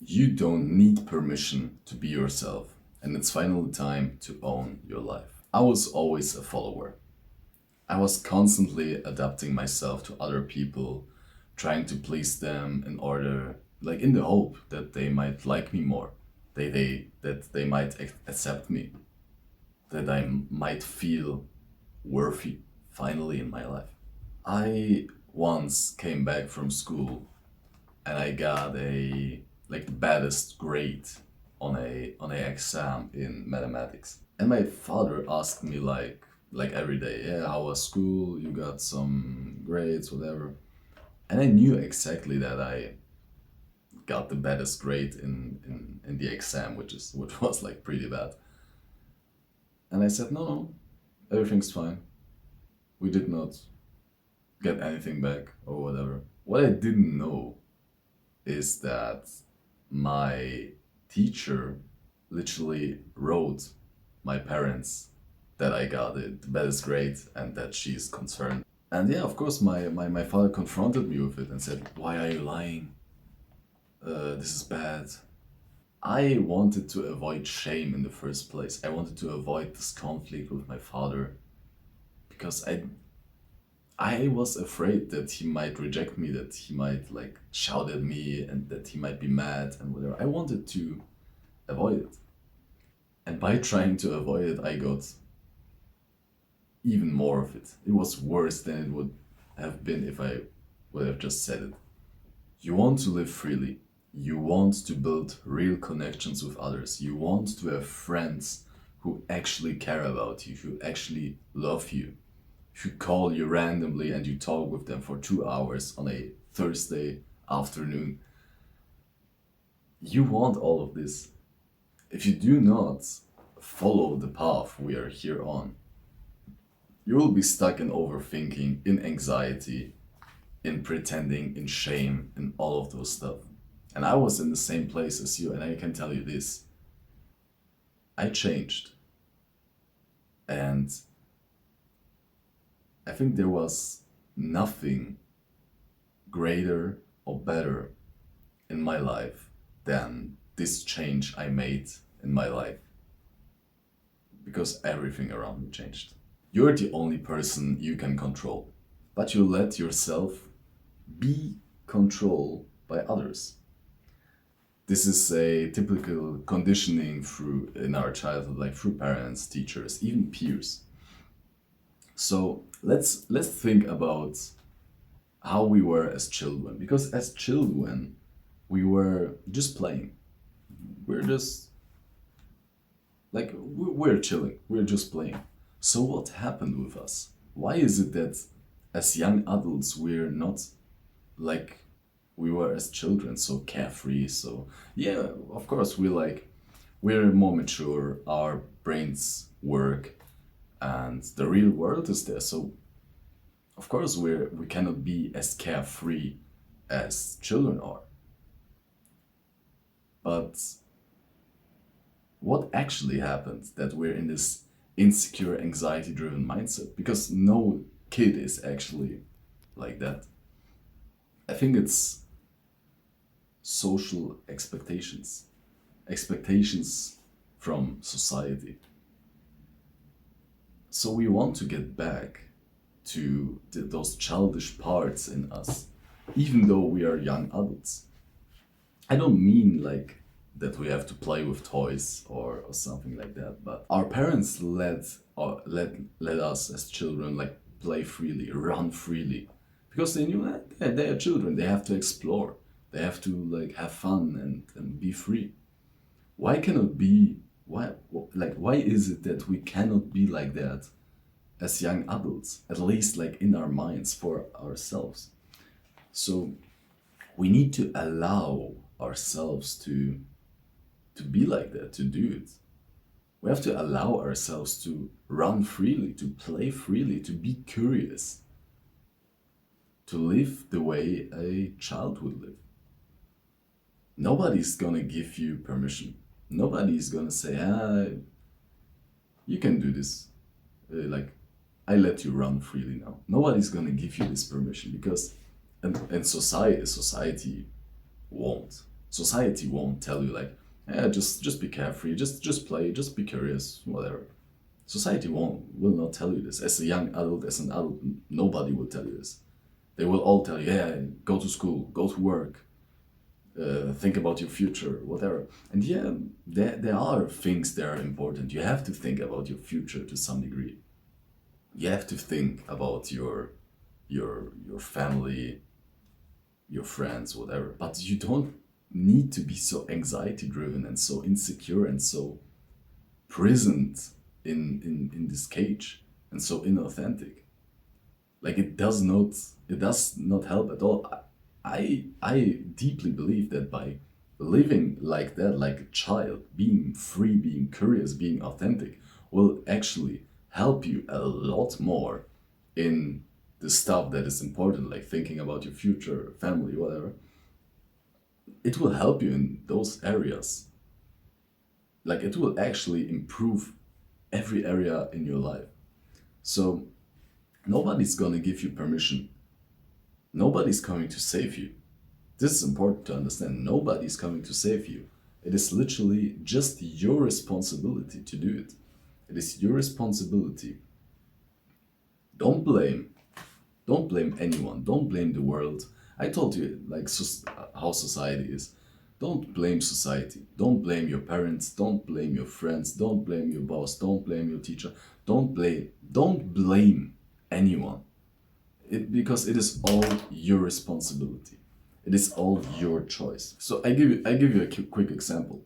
You don't need permission to be yourself, and it's finally time to own your life. I was always a follower. I was constantly adapting myself to other people, trying to please them in order, like in the hope that they might like me more, that they might accept me, that I might feel worthy finally in my life. I once came back from school and I got a like the baddest grade on a exam in mathematics. And my father asked me like every day, yeah, how was school? You got some grades, whatever. And I knew exactly that I got the baddest grade in the exam, which was like pretty bad. And I said, no, no, everything's fine. We did not get anything back or whatever. What I didn't know is that my teacher literally wrote my parents that I got it, the best grade, and that she's concerned. And yeah, of course, my father confronted me with it and said, why are you lying? This is bad. I wanted to avoid shame in the first place. I wanted to avoid this conflict with my father because I was afraid that he might reject me, that he might like shout at me, and that he might be mad and whatever. I wanted to avoid it. And by trying to avoid it, I got even more of it. It was worse than it would have been if I would have just said it. You want to live freely. You want to build real connections with others. You want to have friends who actually care about you, who actually love you, who call you randomly and you talk with them for 2 hours on a Thursday afternoon. You want all of this. If you do not follow the path we are here on, you will be stuck in overthinking, in anxiety, in pretending, in shame, in all of those stuff. And I was in the same place as you, and I can tell you this, I changed. And I think there was nothing greater or better in my life than this change I made in my life because everything around me changed. You're the only person you can control, but you let yourself be controlled by others. This is a typical conditioning through in our childhood, like through parents, teachers, even peers. So let's think about how we were as children, because as children we were just playing. We're just like we're chilling. We're just playing. So what happened with us? Why is it that as young adults we're not like we were as children, so carefree? So yeah, of course we're more mature. Our brains work, and the real world is there. So of course we cannot be as carefree as children are. But what actually happened that we're in this insecure, anxiety driven mindset? Because no kid is actually like that. I think it's social expectations, expectations from society. So we want to get back to those childish parts in us, even though we are young adults. I don't mean like that we have to play with toys or something like that, but our parents let us as children like play freely, run freely, because they knew that they are children. They have to explore. They have to like have fun and be free. Why cannot be why why is it that we cannot be like that as young adults, at least like in our minds for ourselves? So we need to allow ourselves to be like that, to do it. We have to allow ourselves to run freely, to play freely, to be curious, to live the way a child would live. Nobody's gonna give you permission. Nobody's gonna say, you can do this. Like, I let you run freely now. Nobody's gonna give you this permission because, and society won't. Society won't tell you like, yeah, just be carefree, just play, just be curious, whatever. Society won't will not tell you this. As a young adult, as an adult, nobody will tell you this. They will all tell you, yeah, go to school, go to work, think about your future, whatever. And yeah, there are things that are important. You have to think about your future to some degree. You have to think about your family, your friends, whatever. But you don't need to be so anxiety driven and so insecure and so prisoned in this cage and so inauthentic. Like it does not help at all. I deeply believe that by living like that, like a child, being free, being curious, being authentic, will actually help you a lot more in the stuff that is important, like thinking about your future, family, whatever. It will help you in those areas. Like it will actually improve every area in your life. So nobody's gonna give you permission. Nobody's coming to save you. This is important to understand. Nobody's coming to save you. It is literally just your responsibility to do it. It is your responsibility. Don't blame. Don't blame anyone. Don't blame the world. I told you like how society is. Don't blame society. Don't blame your parents. Don't blame your friends. Don't blame your boss. Don't blame your teacher. Don't blame. Don't blame anyone. Because it is all your responsibility. It is all your choice. So I give you a quick example.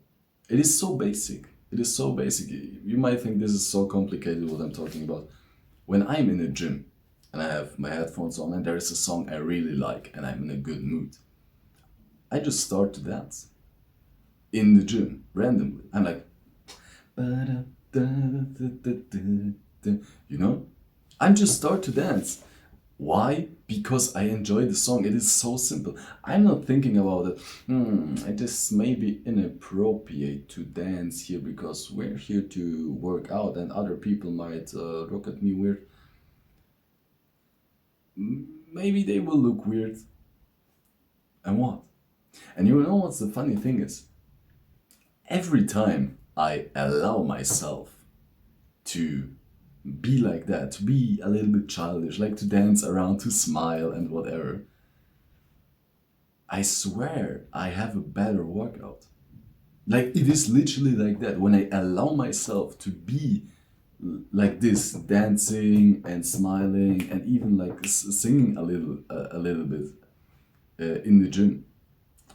It is so basic. It is so basic. You might think this is so complicated what I'm talking about. When I'm in a gym and I have my headphones on and there is a song I really like and I'm in a good mood, I just start to dance in the gym randomly. I'm like, you know, I just start to dance. Why? Because I enjoy the song. It is so simple. I'm not thinking about it. It is maybe inappropriate to dance here because we're here to work out and other people might look at me weird. Maybe they will look weird. And what? And you know what's the funny thing is? Every time I allow myself to be like that, to be a little bit childish, like to dance around, to smile and whatever, I swear I have a better workout. Like it is literally like that. When I allow myself to be like this, dancing and smiling and even like singing a little bit in the gym,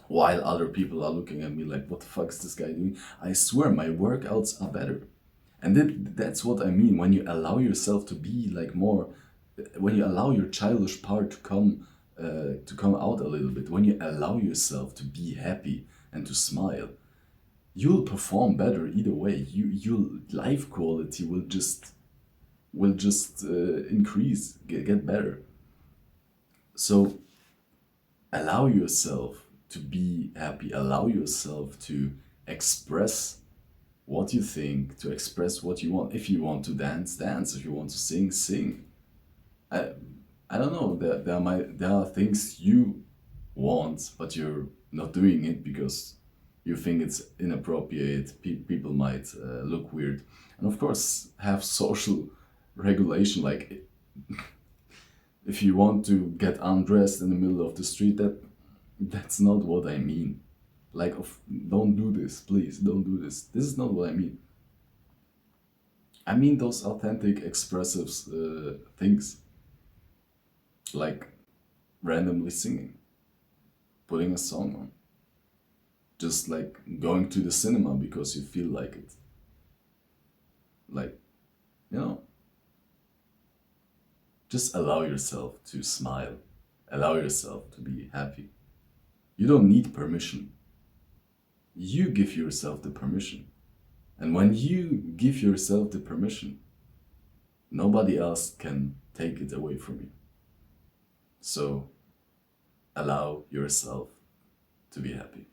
while other people are looking at me like, what the fuck is this guy doing? I swear my workouts are better. And that's what I mean when you allow yourself to be like more, when you allow your childish part to come out a little bit, when you allow yourself to be happy and to smile, you'll perform better either way. Your life quality will just increase, get better. So allow yourself to be happy. Allow yourself to express what you think, to express what you want. If you want to dance, dance. If you want to sing, sing. I, I don't know. There are things you want, but you're not doing it because you think it's inappropriate. People might look weird, and of course, have social regulation. Like if you want to get undressed in the middle of the street, that's not what I mean. Like, don't do this, please. Don't do this. This is not what I mean. I mean those authentic, expressive things, like randomly singing, putting a song on, just like going to the cinema because you feel like it. Like, you know, just allow yourself to smile, allow yourself to be happy. You don't need permission. You give yourself the permission. And when you give yourself the permission, nobody else can take it away from you. So allow yourself to be happy.